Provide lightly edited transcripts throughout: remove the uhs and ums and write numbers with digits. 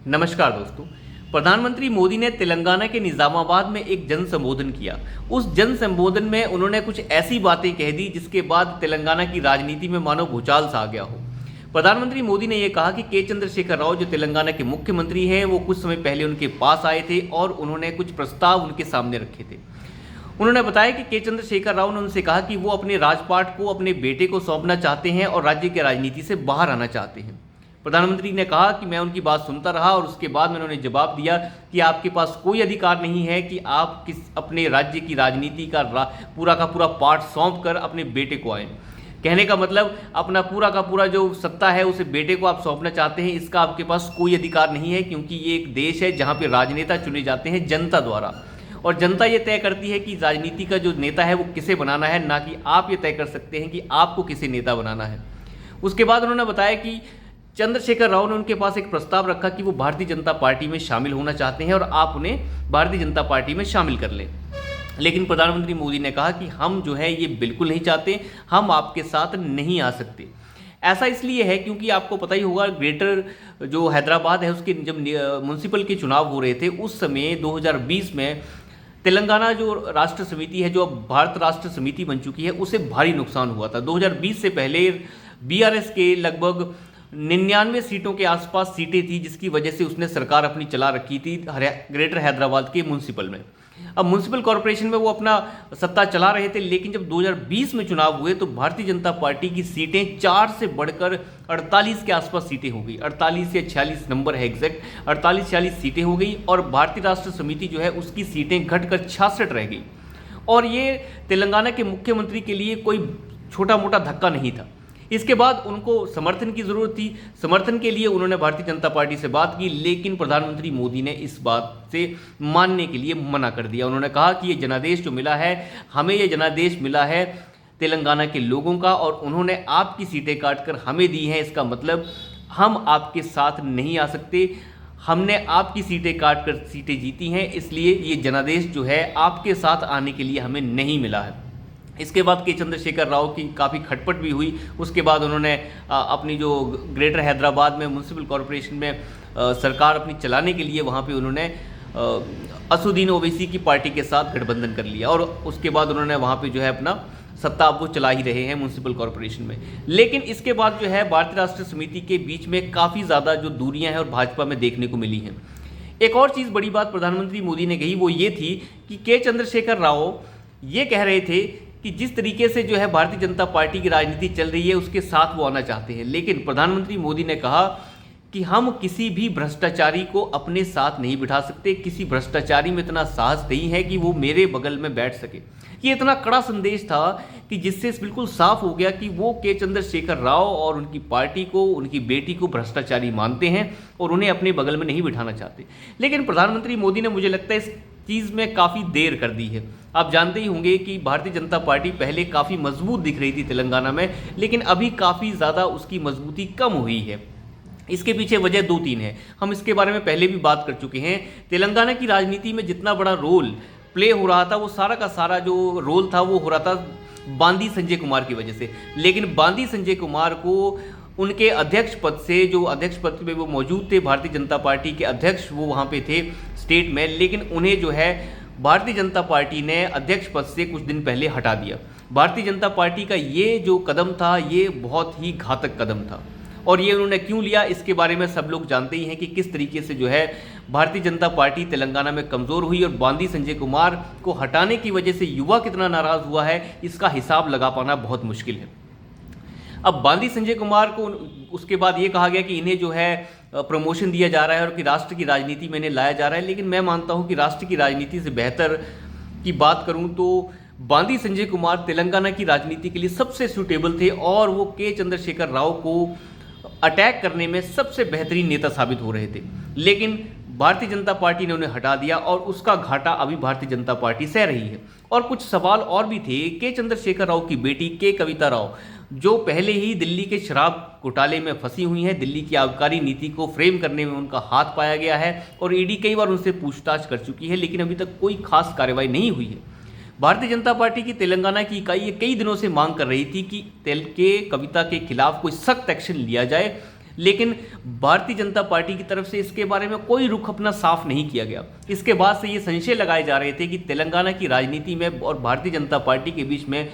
नमस्कार दोस्तों। प्रधानमंत्री मोदी ने तेलंगाना के निजामाबाद में एक जन संबोधन किया। उस जन संबोधन में उन्होंने कुछ ऐसी बातें कह दी जिसके बाद तेलंगाना की राजनीति में मानो भूचाल सा आ गया हो। प्रधानमंत्री मोदी ने यह कहा कि के चंद्रशेखर राव जो तेलंगाना के मुख्यमंत्री हैं वो कुछ समय पहले उनके पास आए थे और उन्होंने कुछ प्रस्ताव उनके सामने रखे थे। उन्होंने बताया कि के चंद्रशेखर राव ने उनसे कहा कि वो अपने राजपाट को अपने बेटे को सौंपना चाहते हैं और राज्य की राजनीति से बाहर आना चाहते हैं। प्रधानमंत्री ने कहा कि मैं उनकी बात सुनता रहा और उसके बाद मैंने उन्हें जवाब दिया कि आपके पास कोई अधिकार नहीं है कि आप अपने राज्य की राजनीति का पूरा पार्ट सौंप कर अपने बेटे को आए। कहने का मतलब अपना का पूरा जो सत्ता है उसे बेटे को आप सौंपना चाहते हैं, इसका आपके पास कोई अधिकार नहीं है, क्योंकि ये एक देश है जहाँ पे राजनेता चुने जाते हैं जनता द्वारा और जनता ये तय करती है कि राजनीति का जो नेता है वो किसे बनाना है, ना कि आप ये तय कर सकते हैं कि आपको किसे नेता बनाना है। उसके बाद उन्होंने बताया कि चंद्रशेखर राव ने उनके पास एक प्रस्ताव रखा कि वो भारतीय जनता पार्टी में शामिल होना चाहते हैं और आप उन्हें भारतीय जनता पार्टी में शामिल कर लें। लेकिन प्रधानमंत्री मोदी ने कहा कि हम जो है ये बिल्कुल नहीं चाहते, हम आपके साथ नहीं आ सकते। ऐसा इसलिए है क्योंकि आपको पता ही होगा, ग्रेटर जो हैदराबाद है उसके जब म्युनिसिपल के चुनाव हो रहे थे उस समय 2020 में तेलंगाना जो राष्ट्र समिति है, जो अब भारत राष्ट्र समिति बन चुकी है, उसे भारी नुकसान हुआ था। 2020 से पहले बीआरएस के लगभग 99 सीटों के आसपास सीटें थी, जिसकी वजह से उसने सरकार अपनी चला रखी थी ग्रेटर हैदराबाद के म्युनिसिपल में। अब म्युनिसिपल कॉरपोरेशन में वो अपना सत्ता चला रहे थे, लेकिन जब 2020 में चुनाव हुए तो भारतीय जनता पार्टी की सीटें 4 से बढ़कर 48 के आसपास सीटें हो गई। 48 या 46 नंबर है एग्जैक्ट, 48-46 सीटें हो गई और भारतीय राष्ट्र समिति जो है उसकी सीटें घटकर 66 रह गई। और ये तेलंगाना के मुख्यमंत्री के लिए कोई छोटा मोटा धक्का नहीं था। इसके बाद उनको समर्थन की जरूरत थी। समर्थन के लिए उन्होंने भारतीय जनता पार्टी से बात की, लेकिन प्रधानमंत्री मोदी ने इस बात से मानने के लिए मना कर दिया। उन्होंने कहा कि ये जनादेश जो मिला है, हमें ये जनादेश मिला है तेलंगाना के लोगों का और उन्होंने आपकी सीटें काटकर हमें दी हैं, इसका मतलब हम आपके साथ नहीं आ सकते। हमने आपकी सीटें काटकर सीटें जीती हैं, इसलिए ये जनादेश जो है आपके साथ आने के लिए हमें नहीं मिला है। इसके बाद के चंद्रशेखर राव की काफ़ी खटपट भी हुई। उसके बाद उन्होंने अपनी जो ग्रेटर हैदराबाद में म्युनिसिपल कॉरपोरेशन में सरकार अपनी चलाने के लिए वहाँ पे उन्होंने असुद्दीन ओवैसी की पार्टी के साथ गठबंधन कर लिया और उसके बाद उन्होंने वहाँ पे जो है अपना सत्ता अब वो चला ही रहे हैं म्युनिसिपल कॉरपोरेशन में। लेकिन इसके बाद जो है भारतीय राष्ट्र समिति के बीच में काफ़ी ज़्यादा जो दूरियाँ हैं और भाजपा में देखने को मिली हैं। एक और चीज़ बड़ी बात प्रधानमंत्री मोदी ने कही वो ये थी कि के चंद्रशेखर राव ये कह रहे थे कि जिस तरीके से जो है भारतीय जनता पार्टी की राजनीति चल रही है उसके साथ वो आना चाहते हैं। लेकिन प्रधानमंत्री मोदी ने कहा कि हम किसी भी भ्रष्टाचारी को अपने साथ नहीं बिठा सकते, किसी भ्रष्टाचारी में इतना साहस नहीं है कि वो मेरे बगल में बैठ सके। ये इतना कड़ा संदेश था कि जिससे बिल्कुल साफ हो गया कि वो के चंद्रशेखर राव और उनकी पार्टी को, उनकी बेटी को भ्रष्टाचारी मानते हैं और उन्हें अपने बगल में नहीं बिठाना चाहते। लेकिन प्रधानमंत्री मोदी ने, मुझे लगता है, इस चीज़ में काफ़ी देर कर दी है। आप जानते ही होंगे कि भारतीय जनता पार्टी पहले काफ़ी मजबूत दिख रही थी तेलंगाना में, लेकिन अभी काफ़ी ज़्यादा उसकी मजबूती कम हुई है। इसके पीछे वजह 2-3 है, हम इसके बारे में पहले भी बात कर चुके हैं। तेलंगाना की राजनीति में जितना बड़ा रोल प्ले हो रहा था, वो सारा का सारा जो रोल था वो हो रहा था बांदी संजय कुमार की वजह से। लेकिन बांदी संजय कुमार को उनके अध्यक्ष पद से, जो अध्यक्ष पद पे वो मौजूद थे, भारतीय जनता पार्टी के अध्यक्ष वो वहाँ पे थे स्टेट में, लेकिन उन्हें जो है भारतीय जनता पार्टी ने अध्यक्ष पद से कुछ दिन पहले हटा दिया। भारतीय जनता पार्टी का ये जो कदम था ये बहुत ही घातक कदम था और ये उन्होंने क्यों लिया इसके बारे में सब लोग जानते ही हैं कि किस तरीके से जो है भारतीय जनता पार्टी तेलंगाना में कमज़ोर हुई और बांदी संजय कुमार को हटाने की वजह से युवा कितना नाराज़ हुआ है, इसका हिसाब लगा पाना बहुत मुश्किल है। अब बांदी संजय कुमार को उसके बाद ये कहा गया कि इन्हें जो है प्रमोशन दिया जा रहा है और कि राष्ट्र की राजनीति में इन्हें लाया जा रहा है, लेकिन मैं मानता हूँ कि राष्ट्र की राजनीति से बेहतर की बात करूँ तो बांदी संजय कुमार तेलंगाना की राजनीति के लिए सबसे सूटेबल थे और वो के चंद्रशेखर राव को अटैक करने में सबसे बेहतरीन नेता साबित हो रहे थे। लेकिन भारतीय जनता पार्टी ने उन्हें हटा दिया और उसका घाटा अभी भारतीय जनता पार्टी सह रही है। और कुछ सवाल और भी थे। के चंद्रशेखर राव की बेटी के कविता राव, जो पहले ही दिल्ली के शराब घोटाले में फंसी हुई हैं, दिल्ली की आबकारी नीति को फ्रेम करने में उनका हाथ पाया गया है और ईडी कई बार उनसे पूछताछ कर चुकी है, लेकिन अभी तक कोई खास कार्रवाई नहीं हुई है। भारतीय जनता पार्टी की तेलंगाना की इकाई कई दिनों से मांग कर रही थी कि कविता के खिलाफ कोई सख्त एक्शन लिया जाए, लेकिन भारतीय जनता पार्टी की तरफ से इसके बारे में कोई रुख अपना साफ नहीं किया गया। इसके बाद से ये संशय लगाए जा रहे थे कि तेलंगाना की राजनीति में और भारतीय जनता पार्टी के बीच में,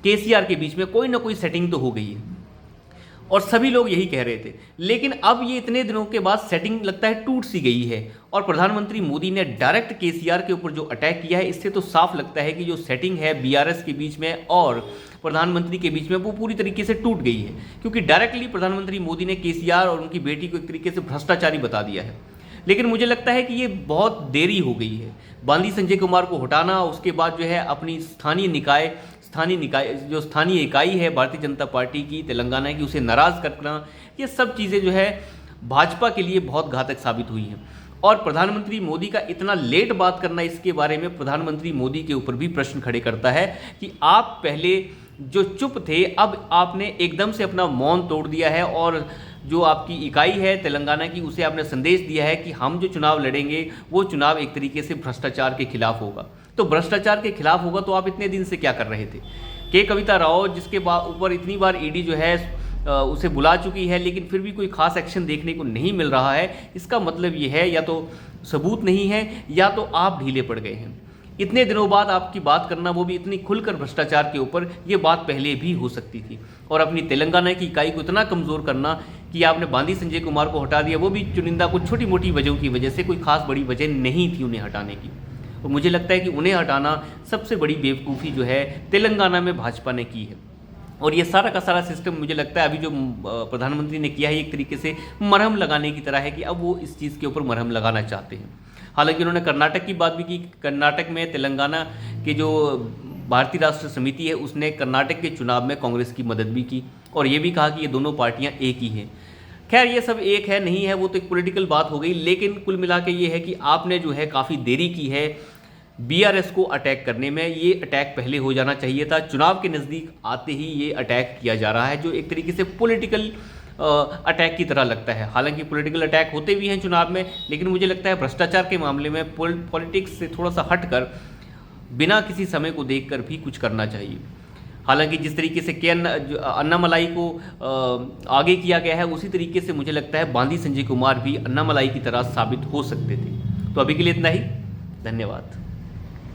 केसीआर के बीच में कोई ना कोई सेटिंग तो हो गई है, और सभी लोग यही कह रहे थे। लेकिन अब ये इतने दिनों के बाद सेटिंग लगता है टूट सी गई है, और प्रधानमंत्री मोदी ने डायरेक्ट केसीआर के ऊपर जो अटैक किया है, इससे तो साफ लगता है कि जो सेटिंग है बीआरएस के बीच में और प्रधानमंत्री के बीच में वो पूरी तरीके से टूट गई है, क्योंकि डायरेक्टली प्रधानमंत्री मोदी ने केसीआर और उनकी बेटी को एक तरीके से भ्रष्टाचारी बता दिया है। लेकिन मुझे लगता है कि ये बहुत देरी हो गई है। बांदी संजय कुमार को हटाना, उसके बाद जो है अपनी स्थानीय इकाई है भारतीय जनता पार्टी की तेलंगाना की, उसे नाराज़ करना, ये सब चीज़ें जो है भाजपा के लिए बहुत घातक साबित हुई हैं। और प्रधानमंत्री मोदी का इतना लेट बात करना, इसके बारे में प्रधानमंत्री मोदी के ऊपर भी प्रश्न खड़े करता है कि आप पहले जो चुप थे, अब आपने एकदम से अपना मौन तोड़ दिया है, और जो आपकी इकाई है तेलंगाना की, उसे आपने संदेश दिया है कि हम जो चुनाव लड़ेंगे वो चुनाव एक तरीके से भ्रष्टाचार के खिलाफ होगा। तो भ्रष्टाचार के खिलाफ होगा तो आप इतने दिन से क्या कर रहे थे? के कविता राव, जिसके ऊपर इतनी बार ईडी जो है उसे बुला चुकी है, लेकिन फिर भी कोई खास एक्शन देखने को नहीं मिल रहा है, इसका मतलब ये है या तो सबूत नहीं है या तो आप ढीले पड़ गए हैं। इतने दिनों बाद आपकी बात करना, वो भी इतनी खुलकर भ्रष्टाचार के ऊपर, ये बात पहले भी हो सकती थी। और अपनी तेलंगाना की इकाई को इतना कमज़ोर करना कि आपने बांदी संजय कुमार को हटा दिया, वो भी चुनिंदा कुछ छोटी मोटी वजहों की वजह से, कोई खास बड़ी वजह नहीं थी उन्हें हटाने की। और मुझे लगता है कि उन्हें हटाना सबसे बड़ी बेवकूफ़ी जो है तेलंगाना में भाजपा ने की है। और ये सारा का सारा सिस्टम मुझे लगता है अभी जो प्रधानमंत्री ने किया है, एक तरीके से मरहम लगाने की तरह है कि अब वो इस चीज़ के ऊपर मरहम लगाना चाहते हैं। हालांकि उन्होंने कर्नाटक की बात भी की। कर्नाटक में तेलंगाना के जो भारतीय राष्ट्र समिति है, उसने कर्नाटक के चुनाव में कांग्रेस की मदद भी की, और ये भी कहा कि ये दोनों पार्टियां एक ही हैं। खैर, ये सब एक है नहीं है वो तो एक पॉलिटिकल बात हो गई, लेकिन कुल मिला के ये है कि आपने जो है काफ़ी देरी की है बीआरएस को अटैक करने में। ये अटैक पहले हो जाना चाहिए था। चुनाव के नज़दीक आते ही ये अटैक किया जा रहा है, जो एक तरीके से पॉलिटिकल अटैक की तरह लगता है। हालांकि पॉलिटिकल अटैक होते भी हैं चुनाव में, लेकिन मुझे लगता है भ्रष्टाचार के मामले में पॉलिटिक्स से थोड़ा सा हटकर, बिना किसी समय को देखकर भी कुछ करना चाहिए। हालांकि जिस तरीके से अन्नामलाई को आगे किया गया है, उसी तरीके से मुझे लगता है बांदी संजय कुमार भी अन्नामलाई की तरह साबित हो सकते थे। तो अभी के लिए इतना ही। धन्यवाद।